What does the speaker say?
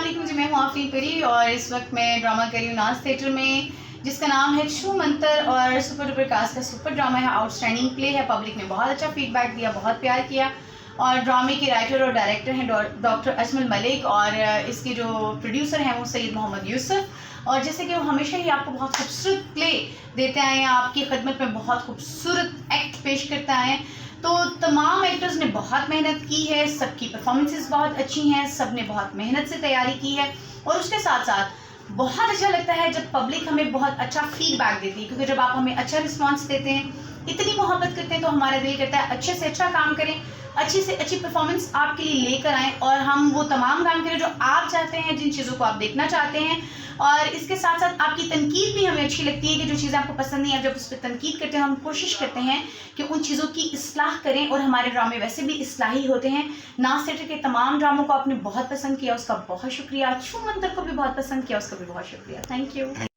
वालेकुम जी, मैं हूँ आफरीन परी और इस वक्त मैं ड्रामा कर रही हूँ नाज थिएटर में, जिसका नाम है छू मंतर और सुपर डुपर कास्ट का सुपर ड्रामा है। आउटस्टैंडिंग प्ले है। पब्लिक ने बहुत अच्छा फीडबैक दिया, बहुत प्यार किया। और ड्रामे के राइटर और डायरेक्टर हैं डॉक्टर अजमल मलिक और इसके जो प्रोड्यूसर हैं वो सैयद मोहम्मद यूसुफ। और जैसे कि वो हमेशा ही आपको बहुत खूबसूरत प्ले देते आए हैं, आपकी खिदमत में बहुत खूबसूरत एक्ट पेश करते आए हैं। तो तमाम एक्टर्स ने बहुत मेहनत की है, सबकी परफॉर्मेंसेस बहुत अच्छी हैं, सब ने बहुत मेहनत से तैयारी की है। और उसके साथ साथ बहुत अच्छा लगता है जब पब्लिक हमें बहुत अच्छा फीडबैक देती है, क्योंकि जब आप हमें अच्छा रिस्पांस देते हैं, इतनी मोहब्बत करते हैं, तो हमारा दिल करता है अच्छे से अच्छा काम करें, अच्छी से अच्छी परफॉर्मेंस आपके लिए लेकर आएँ और हम वो तमाम काम करें जो आप चाहते हैं, जिन चीज़ों को आप देखना चाहते हैं। और इसके साथ साथ आपकी तनकीद भी हमें अच्छी लगती है कि जो चीज़ें आपको पसंद नहीं है, जब उस पर तनकीद करते हैं, हम कोशिश करते हैं कि उन चीज़ों की इस्लाह करें। और हमारे ड्रामे वैसे भी इस्लाही होते हैं। नाज थिएटर के तमाम ड्रामों को आपने बहुत पसंद किया, उसका बहुत शुक्रिया। छू मंतर को भी बहुत पसंद किया, उसका भी बहुत शुक्रिया। Thank you.